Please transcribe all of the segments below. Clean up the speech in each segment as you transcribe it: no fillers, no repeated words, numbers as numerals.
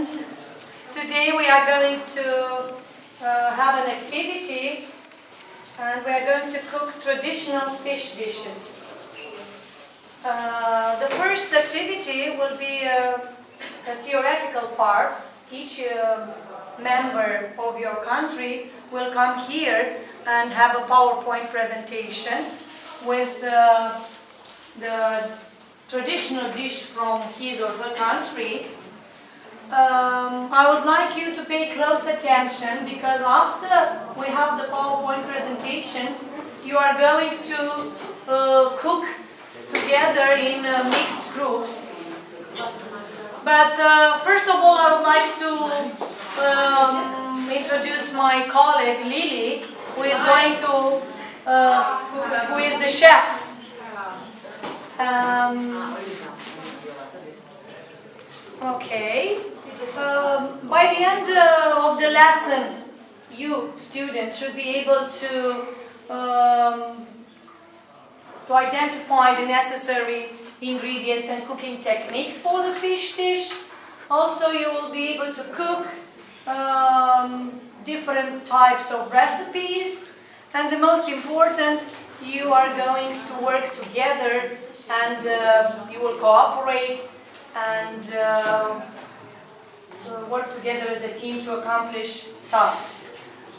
and today we are going to have an activity, and we are going to cook traditional fish dishes. The first activity will be a theoretical part. Each member of your country will come here and have a PowerPoint presentation with the traditional dish from his or her country. I would like you to pay close attention, because after we have the PowerPoint presentations, you are going to cook together in mixed groups. But first of all, I would like to introduce my colleague Lily, who is going to, who is the chef. Okay. By the end of the lesson, you students should be able to identify the necessary ingredients and cooking techniques for the fish dish. Also, you will be able to cook different types of recipes, and the most important, you are going to work together, and you will cooperate and work together as a team to accomplish tasks.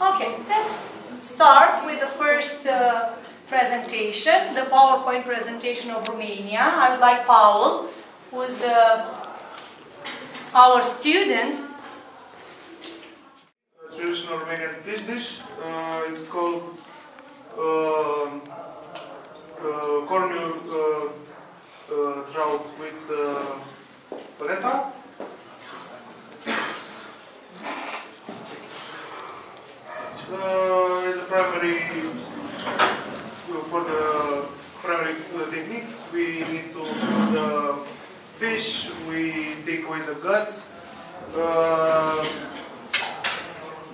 Okay, let's start with the first presentation, the PowerPoint presentation of Romania. I would like Paul, who is our student. Traditional Romanian fish dish. It's called cornmeal trout with polenta. As a primary, for the primary techniques, we need to cook the fish. We take away the guts.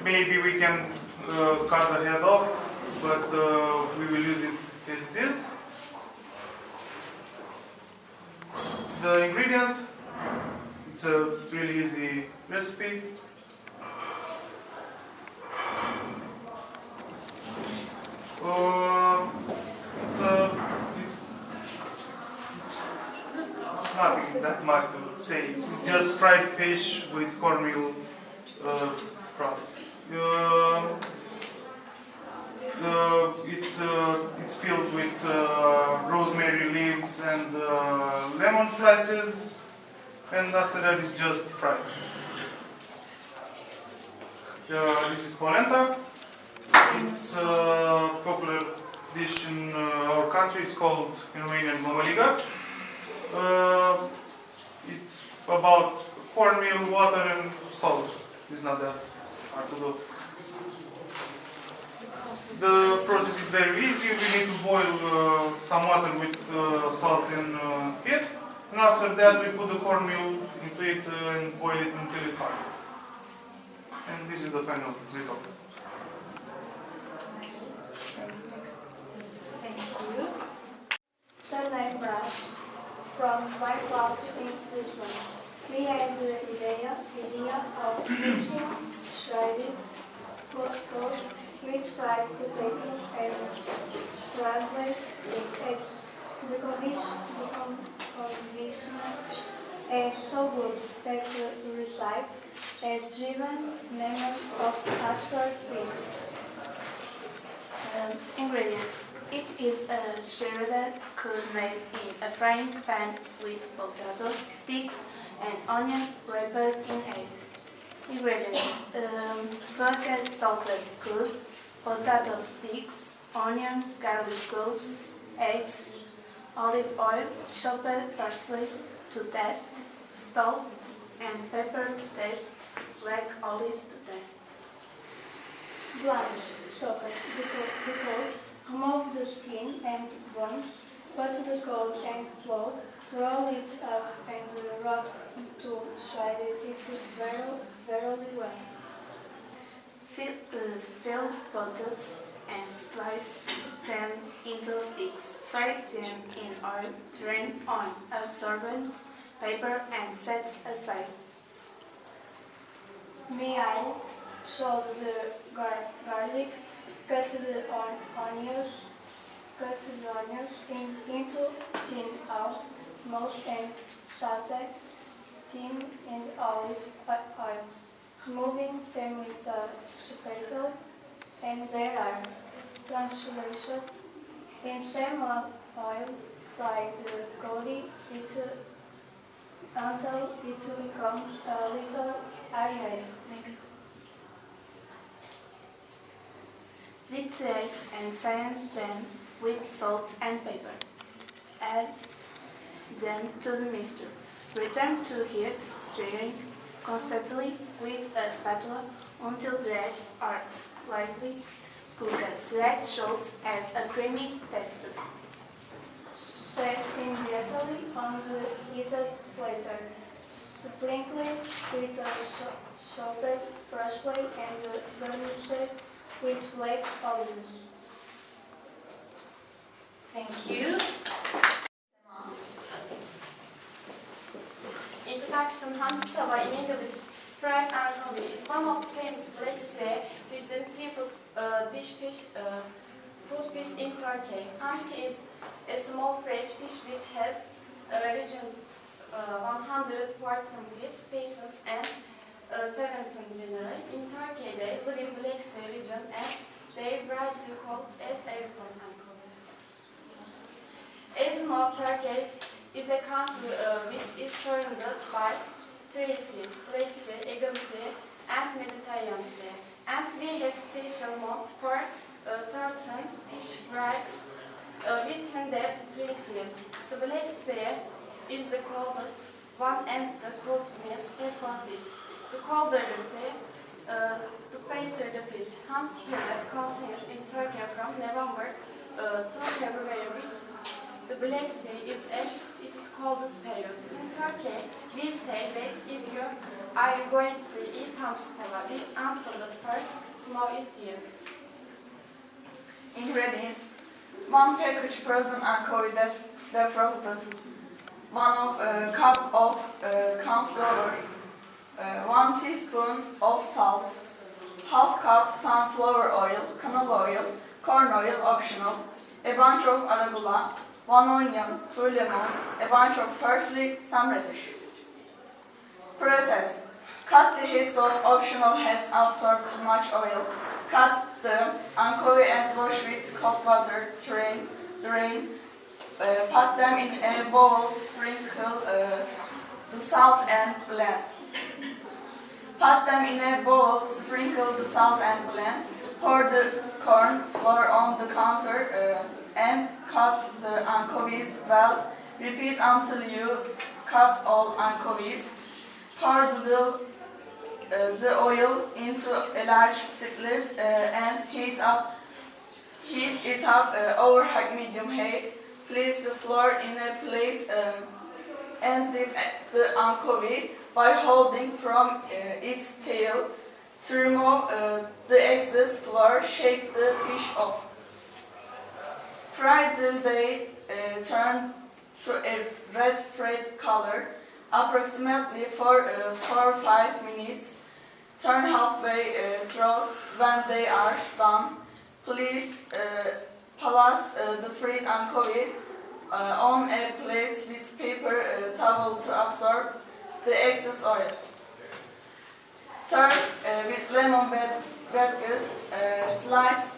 Maybe we can cut the head off, but we will use it as this. The ingredients, it's a really easy recipe. Nothing that much to say. It's just fried fish with cornmeal crust. It's filled with rosemary leaves and lemon slices, and after that it's just fried. This is polenta. It's a popular dish in our country. It's called in Romanian mămăligă. It's about cornmeal, water and salt. It's not that hard to do. The process is very easy. We need to boil some water with salt and it, and after that we put the cornmeal into it and boil it until it's hard. And this is the final result. Thank you. Surname Brush, from White Cloud to England. We had the idea of mixing shredded toast with fried potatoes and scrambled eggs. The combination is so good that the recipe has driven memory of after it. Ingredients. It is a shredded curd made in a frying pan with potato sticks and onion wrapped in egg. Ingredients. Salted curd, potato sticks, onions, garlic cloves, eggs, olive oil, chopped parsley to taste, salt and pepper to taste, black olives to taste. Blanch, soak the cold, remove the skin and bones, put the cold and flour, roll it up and rub to shred it. It is very well. Peeled potatoes and slice them into sticks. Fry them in oil, drain on absorbent paper and set aside. May salt the garlic, cut the onions into thin half, mash and saute, thyme and olive oil, removing them with a spatula, and there are translations. In some oil, fry the curry until it becomes a little iron. Beat the eggs and season them with salt and pepper. Add them to the mixture. Return to heat, stirring constantly with a spatula until the eggs are slightly cooked. The eggs should have a creamy texture. Set immediately on the heated platter. Sprinkle it with a chopped parsley and garnish with black olives. Thank you. Introduction: Suceava in English, fried anchovy is one of the famous Black Sea region seafood food fish in Turkey. Hamsi is a small fresh fish which has region 114 species and 17 genera. In Turkey, they live in Black Sea region and they variety called as Erzurum anchovy. As you know, Turkey is a country which is surrounded by three seas: Black Sea, Aegean Sea, and Mediterranean Sea. And we have special modes for certain fish varieties within these three seas. The Black Sea is the coldest one and the cold means fat fish. The colder the sea, the fatter the fish. Hamsi period continues in Turkey from November to February, which the Black Sea is at its coldest period. In Turkey, we say that if you are going to eat Suceava, eat until the first snow is here. Ingredients: 1 package frozen anchovy defrosted, 1 cup of corn flour, 1 teaspoon of salt, half cup sunflower oil, canola oil, corn oil optional, a bunch of arugula, 1 onion, 2 lemons, a bunch of parsley, some radish. Process: cut the heads of optional heads absorb too much oil. Cut the anchovy and wash with cold water. Drain. Put them in a bowl. Sprinkle the salt and blend. Put them in a bowl. Sprinkle the salt and blend. Pour the corn flour on the counter and cut the anchovies well. Repeat until you cut all anchovies. Pour the oil into a large skillet and heat it up over high medium heat. Place the flour in a plate and dip the anchovy by holding from its tail. To remove the excess flour, shake the fish off. Fry till they turn to a red fried color, approximately for 4 or 5 minutes. Turn halfway through when they are done. Please place the fried anchovy on a plate with paper towel to absorb the excess oil. Serve with lemon wedges, sliced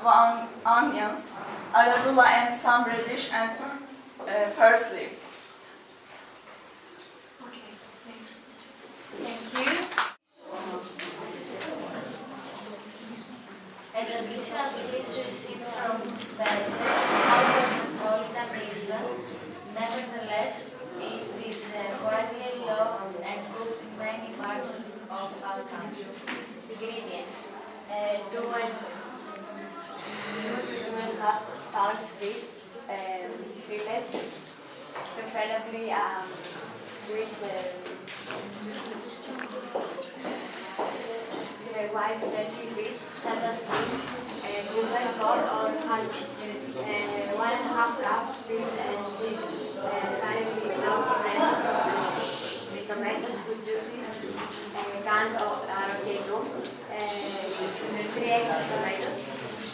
onions, arugula and some radish and parsley. Okay, thanks. Thank you. As additional details received from Spencer, Metropolitan Island, nevertheless, it is widely loved and cooked in many parts of our country. Ingredients: 2.5 pounds fish, fillets, preferably with white fleshy fish such as beef, gourmet corn or honey, 1.5 cups beef and finely chopped fresh with tomatoes, good juices, canned avocados, 3 extra tomatoes,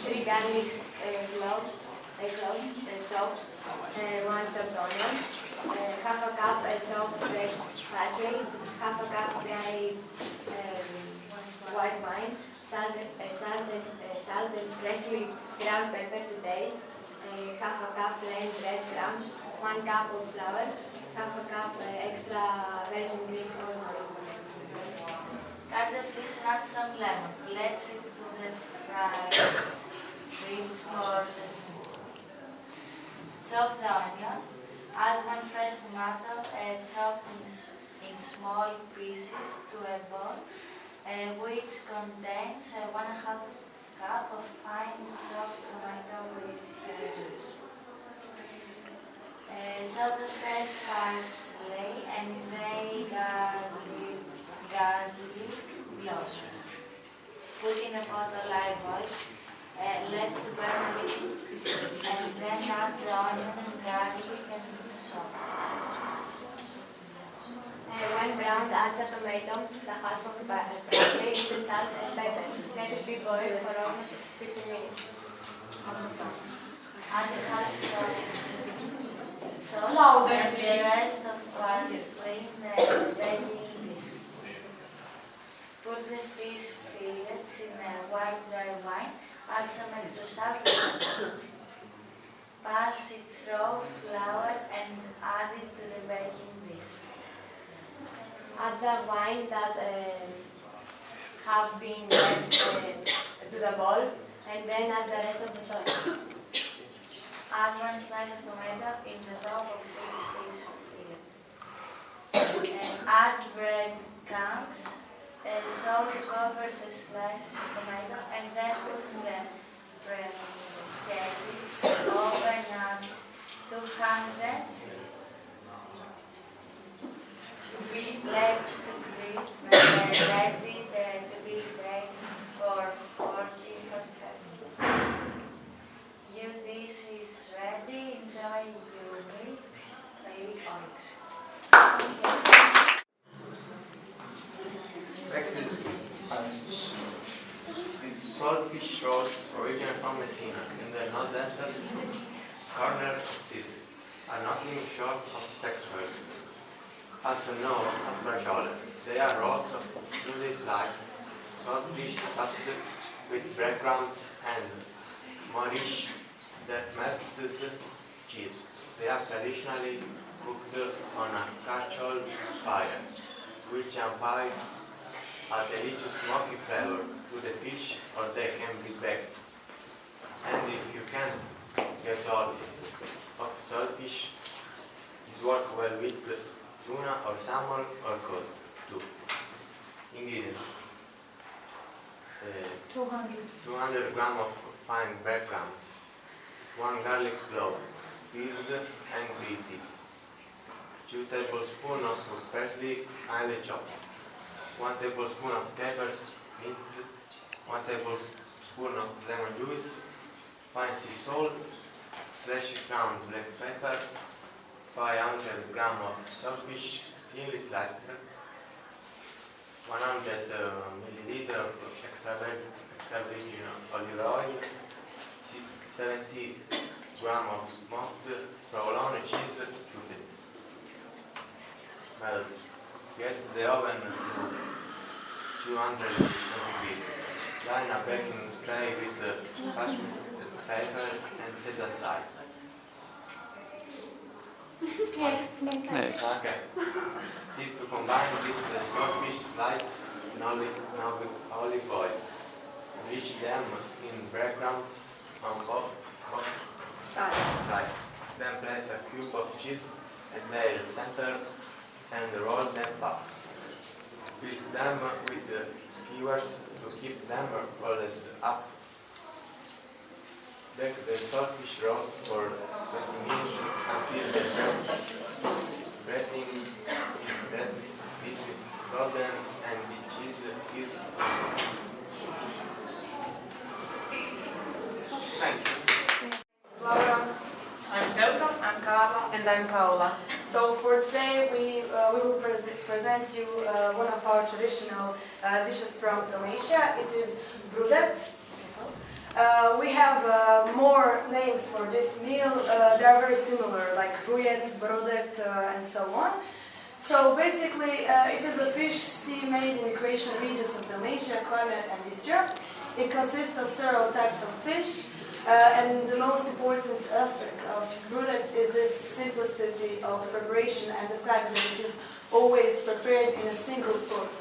3 garlic cloves, chopped, 1 chopped onion, half a cup chopped fresh parsley, half a cup dry white wine, salted freshly ground pepper to taste, half a cup plain breadcrumbs, 1 cup of flour, half a cup extra virgin green olive oil. Cut the fish and add some lemon. Let's add it to the fries. Rinse for 10 minutes. Chop the onion. Add 1 fresh tomato chopped in small pieces to a bowl, which contains 1/2 cup of fine chopped tomato with juice. Chop the fresh parsley and lay garlic cloves. Put in a pot of live oil, let to burn a little, and then add the onion and garlic and salt. When browned, add the tomato, the half of parsley, the salt and pepper. Let it be boiled for almost 15 minutes. Add the half sauce and the rest of parsley in the ready dish. Put the fish fillets in a white dry wine, add some extra salt, pass it through flour and add it to the baking dish. Add the wine that have been left to the bowl, and then add the rest of the sauce. Add 1 slice of tomato in the top of each fish fillet. And add breadcrumbs, salt to cover the slices of tomato, and then put in the preheated oven at 200 degrees. Let the grease ready to be baked for 40-45 minutes. Your dish is ready. Enjoy your meal. Baby Onyx. These saltfish rolls originate from Messina in the northeastern corner of Sicily are nothing short of spectacular. Also known as bracioles, they are rolls of newly sliced saltfish stuffed with breadcrumbs and moorish that melted cheese. They are traditionally cooked on a charcoal fire, which imparts a delicious smoky flavor to the fish, or they can be baked. And if you can't get all of saltfish, it works well with tuna or salmon or cod too. Ingredients: 200 grams of fine breadcrumbs, 1 garlic clove, peeled and grated, 2 tablespoons of parsley finely chopped, 1 tablespoon of capers minced, 1 tablespoon of lemon juice, fine sea salt, fresh ground black pepper, 500 grams of saltfish thinly sliced, 100 milliliters of extra virgin olive oil, 70 grams of smoked provolone cheese cubed. Get the oven to 200 degrees. Line a baking tray with parchment paper and set aside. Next. Okay. Step to combine with the saltfish sliced in olive oil. Reach them in breadcrumbs on both sides. Then place a cube of cheese at their center and roll them up. Twist them with skewers to keep them rolled up. Bake the saltfish rolls for 20 minutes until the breading is golden and the cheese is thank you. Laura. I'm Selka. I'm Carla. And I'm Paola. So for today we will present you one of our traditional dishes from Dalmatia. It is brudet. We have more names for this meal. They are very similar, like brujet, brudet, and so on. So basically, it is a fish stew made in Croatian regions of Dalmatia, Climate, and Istria. It consists of several types of fish. And the most important aspect of brudet is its simplicity of preparation and the fact that it is always prepared in a single pot.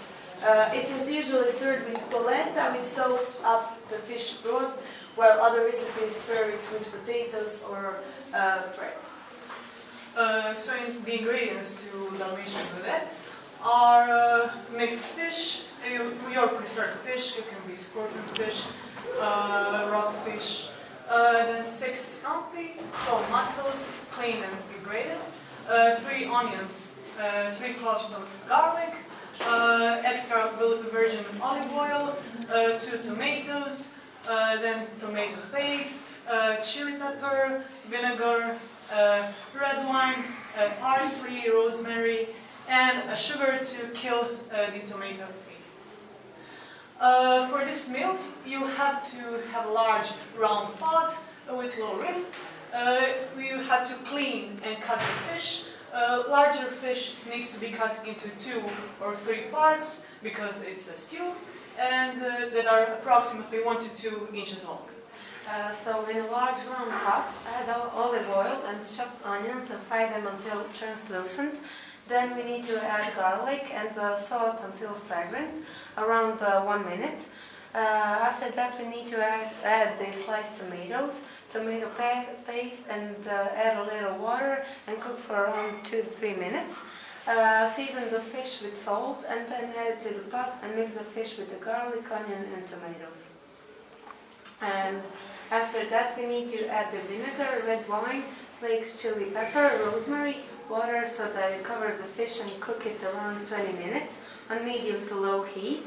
It is usually served with polenta, which soaks up the fish broth, while other recipes serve it with potatoes or bread. So the ingredients to Dalmatian brudet are mixed fish, your preferred fish. It can be scorpion fish, rockfish. Then 6 scampi, 12 mussels, clean and degraded, 3 onions, 3 cloves of garlic, extra virgin olive oil, 2 tomatoes, then tomato paste, chili pepper, vinegar, red wine, parsley, rosemary, and sugar to kill the tomato paste. For this meal, you have to have a large round pot with low rim. You have to clean and cut the fish. Larger fish needs to be cut into 2 or 3 parts because it's a stew, and that are approximately 1 to 2 inches long. So in a large round pot, add olive oil and chopped onions and fry them until translucent. Then we need to add garlic and salt until fragrant, around 1 minute. After that we need to add the sliced tomatoes, tomato paste, and add a little water and cook for around 2 to 3 minutes. Season the fish with salt and then add it to the pot and mix the fish with the garlic, onion and tomatoes. And after that we need to add the vinegar, red wine, flakes, chili pepper, rosemary, water so that it covers the fish and cook it around 20 minutes on medium to low heat.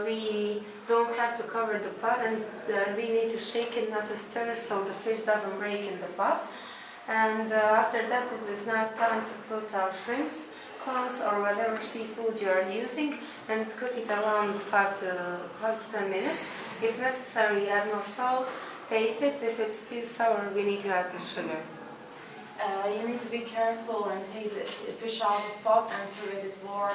We don't have to cover the pot, and we need to shake it, not to stir, so the fish doesn't break in the pot. And after that it is now time to put our shrimps, clams or whatever seafood you are using and cook it around 5 to 10 minutes. If necessary, add more salt, taste it. If it's too sour, we need to add the sugar. You need to be careful and take the fish out of the pot and serve it with warm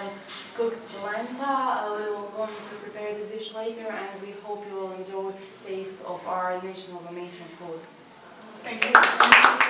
cooked polenta. We will go to prepare this dish later, and we hope you will enjoy the taste of our national Dalmatian food. Thank you.